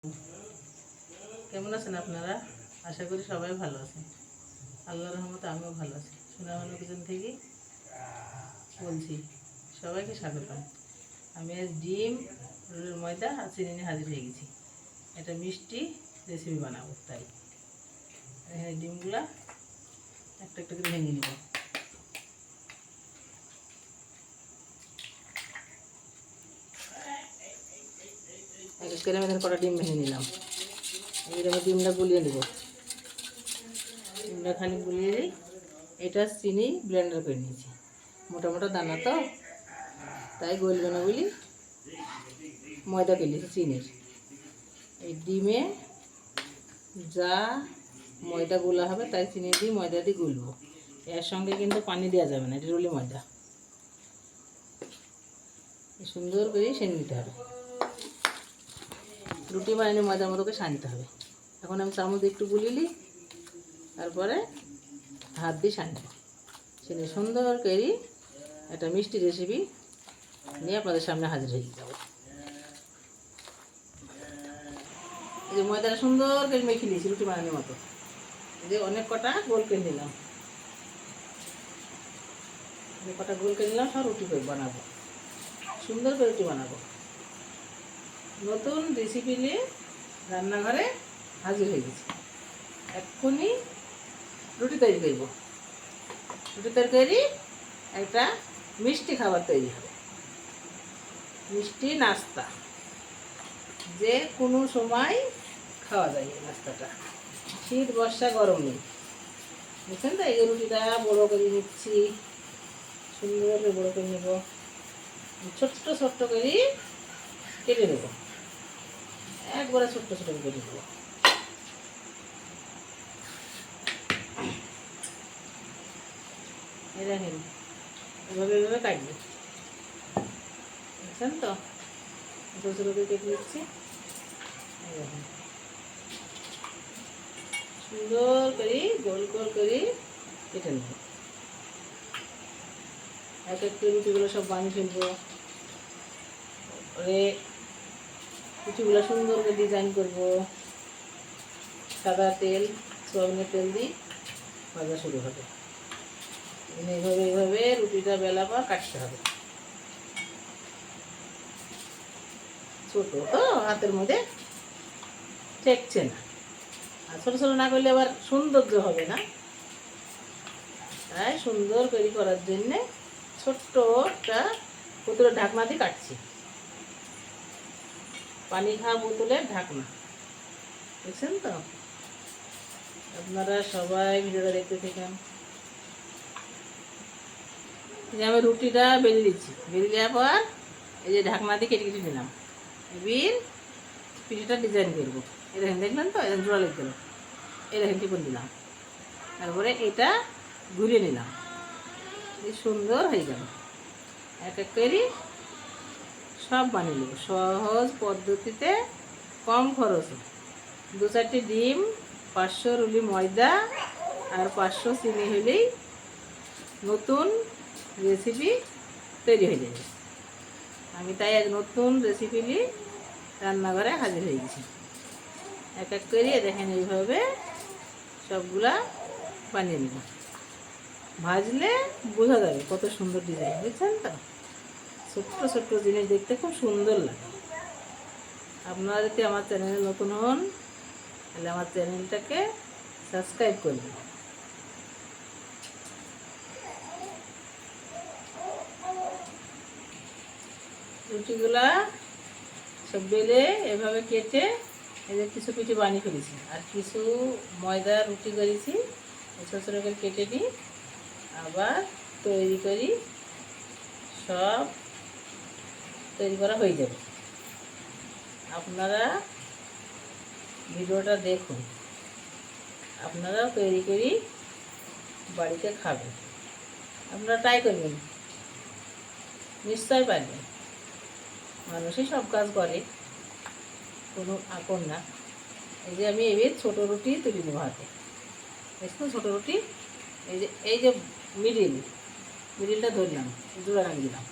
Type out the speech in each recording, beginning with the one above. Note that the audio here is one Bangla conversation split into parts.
কেমন আছেন আপনারা? আশা করি সবাই ভালো আছেন। আল্লাহর রহমতে আমিও ভালো আছি। সোনাবানু কিচেন থেকে বলছি, সবাইকে স্বাগতম। আমি আজ ডিম, রুটির ময়দা আর চিনি নিয়ে হাজির হয়ে গেছি। এটা মিষ্টি রেসিপি বানাবো, তাই এখানে ডিমগুলা একটা একটা করে ভেঙে নিব। এক এক করে আমি এখানে কটা ডিম ভেঙে নিলাম। এবার আমি ডিমটা গুলিয়ে নেব। ডিমটা খানিক গুলিয়ে দিই। এটা চিনি ব্লেন্ডার করে নিয়েছি। মোটা মোটা দানা তো, তাই গলবে না বলি ময়দা কিনেছি চিনির। এই ডিমে যা ময়দা গোলা হবে তাই চিনি দিয়ে ময়দা দিয়ে গুলবো। এর সঙ্গে কিন্তু পানি দেওয়া যাবে না, এটা রুলি ময়দা। সুন্দর করে সেনে নিতে হবে। রুটি বানিয়ে ময়দার মতো করে সানতে হবে। এখন আমি চামচ দিয়ে একটু গুলিয়ে, তারপরে হাত দিয়ে সানবো। সেনে সুন্দর করে একটা মিষ্টি রেসিপি নিয়ে আপনাদের সামনে হাজির হয়ে যাবো। এই যে ময়দাটা সুন্দর করে মেখে নিয়েছি রুটি বানানোর মতো। এই যে অনেক কটা গোল করে নিলাম, অনেক কটা গোল করে নিলাম। সব রুটি করে বানাবো, সুন্দর করে রুটি বানাবো। নতুন রেসিপি নিয়ে রান্নাঘরে হাজির হয়ে গেছি। এক্ষুনি রুটি তৈরি করব। রুটি তৈরি করি, একটা মিষ্টি খাবার তৈরি হবে। মিষ্টি নাস্তা যে কোনো সময় খাওয়া যায়। এই নাস্তাটা শীত বর্ষা গরম নেই, বুঝছেন তো? এই রুটিটা বড় করে নিচ্ছি, সুন্দর করে বড় করে নেব। ছোট্ট ছোট্ট করে কেটে নেব, একবারে ছোট্ট ছোট করে কেটে নেব। এই দেখেন, এভাবে এভাবে কাটবে, বুঝছেন তো? ছোটো ছোটো করে কেটে নিচ্ছি। এই দেখেন, সুন্দর করে গোল গোল করে কেটে নেব। এক এক করে রুটিগুলো সব বানিয়ে ফেলবো। পরে রুটিগুলো সুন্দর করে ডিজাইন করবো। সাদা তেল, সয়াবিনের তেল দিয়ে ভাজা শুরু হবে। এইভাবে এইভাবে রুটিটা বেলা পর কাটতে হবে। ছোট তো হাতের মধ্যে ঠেকছে না, আর ছোটো ছোটো না করলে আবার সৌন্দর্য হবে না। তাই সুন্দর করে করার জন্যে ছোট্ট একটা বোতলের ঢাকনা দিয়ে কাটছি। পানি খাওয়া বোতলের ঢাকনা, দেখছেন তো? আপনারা সবাই ভিডিওটা দেখতে থাকেন। যে আমি রুটিটা বেলে দিচ্ছি, বেলে দেওয়ার পর এই যে ঢাকনা দিয়ে কেটে কেটে নিলাম। এবার পিঠেটা ডিজাইন করবো। এই দেখেন, দেখলেন তো? এরকম জোড়া লেগে গেল। এই দেখেন টিপন দিলাম, তারপরে এটা ঘুরিয়ে নিলাম। এই সুন্দর হয়ে গেল। এক এক করে সব বানিয়ে নেব সহজ পদ্ধতিতে, কম খরচে। 2-4টি ডিম, 500 রুলি ময়দা আর 500 চিনি হলেই নতুন রেসিপি তৈরি হয়ে যাবে। আমি তাই এক নতুন রেসিপি নিয়ে রান্নাঘরে হাজির হয়ে গেছি। এক এক করে দেখেন এইভাবে সবগুলা বানিয়ে নেব। ভাজলে বোঝা যাবে কত সুন্দর ডিজাইন, বুঝছেন তো? ছোট্ট ছোট্ট জিনিস দেখতে খুব সুন্দর লাগে। আপনারা যদি আমার চ্যানেলে নতুন হন, তাহলে আমার চ্যানেলটাকে সাবস্ক্রাইব করবেন। রুটিগুলা সব বেলে এভাবে কেটে এই যে কিছু পিঠে বানিয়ে ফেলেছি, আর কিছু ময়দা রুটি করেছি। ছোটো ছোটো করে কেটে নিই, আবার তৈরি করি। সব তৈরি করা হয়ে যাবে। আপনারা ভিডিওটা দেখুন, আপনারাও তৈরি করি বাড়িতে খাবেন। আপনারা ট্রাই করবেন, নিশ্চয় পারবেন। মানুষই সব কাজ করে, কোনো আপন না। এই যে আমি এবার ছোটো রুটি তুলে নেবো হাতে, দেখুন ছোটো রুটি। এই যে মিডিলটা ধরলাম, জোড়া রাখি দিলাম।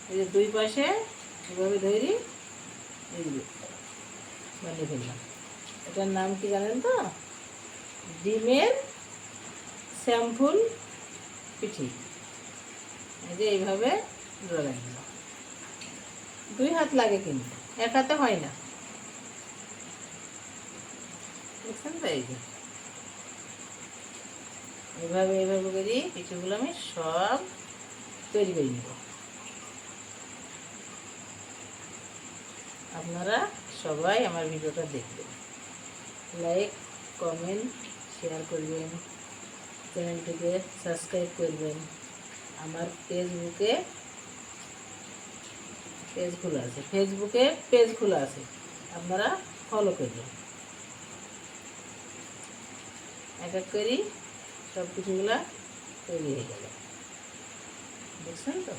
এই যে দুই পাশে এভাবে ধরি, এই যে বানিয়ে ফেললাম। এটার নাম কি জানেন তো? ডিমের স্যাম্পুল পিঠি। এই যে এইভাবে জোড়া লাগিয়ে দিলাম। 2 হাত লাগে, কিন্তু 1 হাতে হয় না, দেখছেন তো? এই যে এইভাবে এইভাবে করি পিঠেগুলো আমি সব তৈরি করে নেব। আপনারা সবাই আমার ভিডিওটা দেখবেন, লাইক, কমেন্ট, শেয়ার করবেন, চ্যানেলটিকে সাবস্ক্রাইব করবেন। আমার ফেসবুকে পেজ খোলা আছে, আপনারা ফলো করবেন। এক এক করি সব কিছুগুলা তৈরি হয়ে গেল, দেখছেন তো?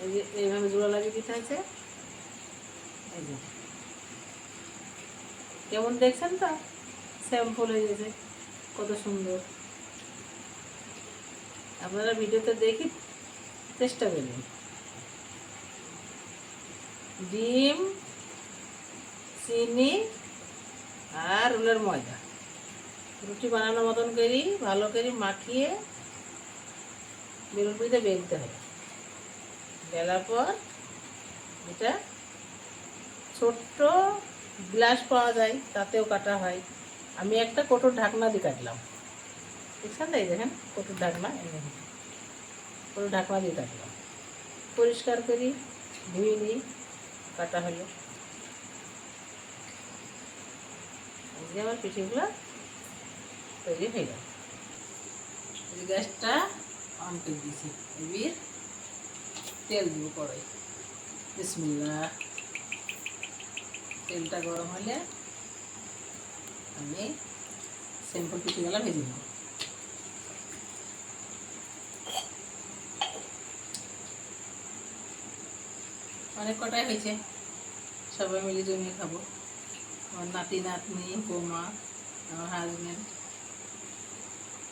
এই যে এইভাবে জোড়া লাগিয়ে দিতে আছে। এই যে কেমন দেখছেন তো? স্যাম্পল হয়ে গেছে, কত সুন্দর। আপনারা ভিডিওতে দেখি চেষ্টা করবেন। ডিম, চিনি আর উলের ময়দা রুটি বানানোর মতন করি ভালো করে মাখিয়ে বেলুন পিঠে বেলতে হবে। বেলার পর এটা ছোট্ট গ্লাস পাওয়া যায়, তাতেও কাটা হয়। আমি একটা কৌটোর ঢাকনা দিয়ে কাটলাম, দেখছেন? তাই দেখেন কৌটোর ঢাকনা, কৌটোর ঢাকনা দিয়ে কাটলাম। পরিষ্কার করি, ধুয়ে নিই, কাটা হলো। এই যে আমার পিঠেগুলো তৈরি হয়ে গেল। গ্যাসটা অন করে দিয়েছি, এবার তেল দিব কড়াই। বিসমিল্লাহ। তেলটা গরম হলে আমি সিম্পল পিঠেগুলো ভেজে নেব। অনেক কটাই হয়েছে, সবাই মিলে জমিয়ে খাবো। আমার নাতি নাতনি, বৌমা, আমার হাজব্যান্ড,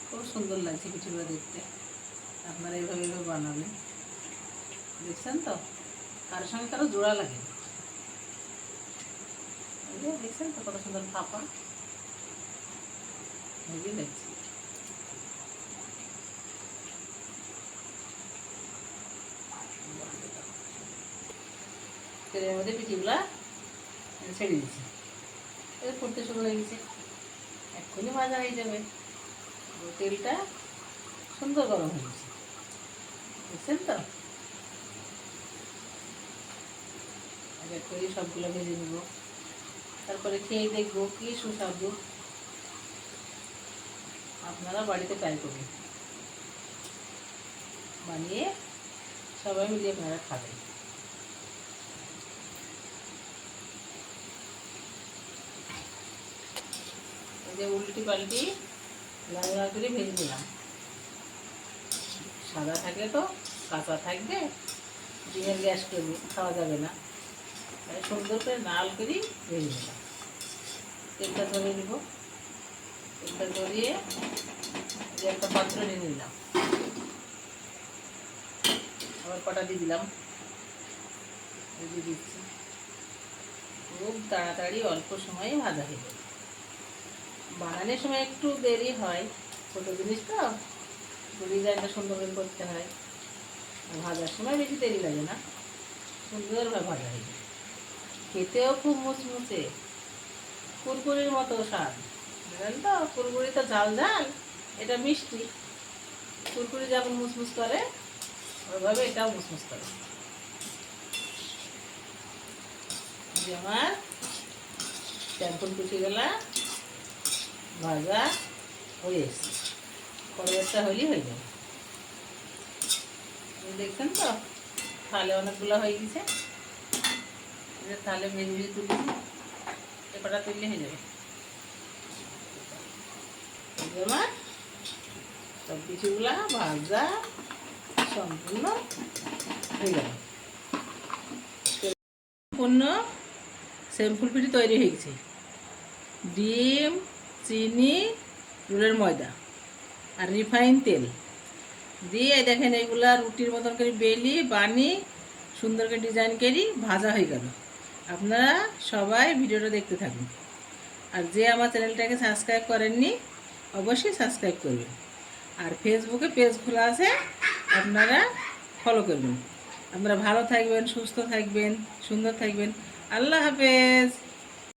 খুব সুন্দর লাগছে পিঠেগুলো দেখতে। আপনারা এইভাবে এইভাবে বানাবেন, দেখছেন তো? কারোর সঙ্গে কারো জোড়া লাগে, দেখছেন তো কত সুন্দর ফাঁপা হেভি লাগছে। তেলের মধ্যে পিঠেগুলা ছেড়ে দিচ্ছি, ফুটতে শুরু হয়ে গেছে, এক্ষুনি ভাজা হয়ে যাবে। তেলটা সুন্দর গরম হয়ে গেছে, দেখছেন তো? এক এক করে সবগুলো ভেজে নেব, তারপরে খেয়ে দেখবো কি সুস্বাদু। আপনারা বাড়িতে ট্রাই করবেন, বানিয়ে সবাই মিলে আপনারা খাবেন। এই যে উল্টি পাল্টি লাল লাল করে ভেজে নিলাম। সাদা থাকলে তো কাঁচা থাকবে, ডিমের গ্যাস করবে, খাওয়া যাবে না। তাই সুন্দর করে লাল করে ভেজে নিলাম। তেলটা ধরে নেব, তেলটা ধরিয়ে যে একটা পাত্র নিয়ে নিলাম, আবার কটা দিয়ে দিলাম, দিয়ে দিচ্ছি। খুব তাড়াতাড়ি অল্প সময়ে ভাজা হয়ে যাবে। বানানোর সময় একটু দেরি হয়, ছোটো জিনিস তো ডিজাইনটা সুন্দর করে করতে হয়। ভাজার সময় বেশি দেরি লাগে না, সুন্দরভাবে ভাজা হয়ে যায়। খেতেও খুব মুচমুচে, কুরকুরির মতো স্বাদ, বুঝলেন তো? কুরকুরি তো ঝাল ঝাল, এটা মিষ্টি। কুরকুরি যেমন মুচমুচ করে, ওইভাবে এটাও মুচমুচ করে। যে আমার স্যাম্পল পিঠেগুলা ভাজা হয়ে এসছে, পরেরটা হলেই হয়ে যাবে। দেখছেন তো? থালে অনেকগুলো হয়ে গেছে, থালে ভেজে ভেজে তুলেছি, পেপারটা তুললে হয়ে যাবে। আমার সব কিছুগুলা ভাজা সম্পূর্ণ হয়ে গেল। সম্পূর্ণ স্যাম্পল পিঠে তৈরি হয়ে গেছে। ডিম, চিনি, রুলের ময়দা আর রিফাইন তেল দিয়ে দেখেন এইগুলা রুটির মতন করে বেলি বানি সুন্দর করে ডিজাইন করি ভাজা হয়ে গেল। আপনারা সবাই ভিডিওটা দেখতে থাকুন। আর যে আমার চ্যানেলটাকে সাবস্ক্রাইব করেননি অবশ্যই সাবস্ক্রাইব করবেন। আর ফেসবুকে পেজ খোলা আছে, আপনারা ফলো করবেন। আপনারা ভালো থাকবেন, সুস্থ থাকবেন, সুন্দর থাকবেন। আল্লাহ হাফেজ।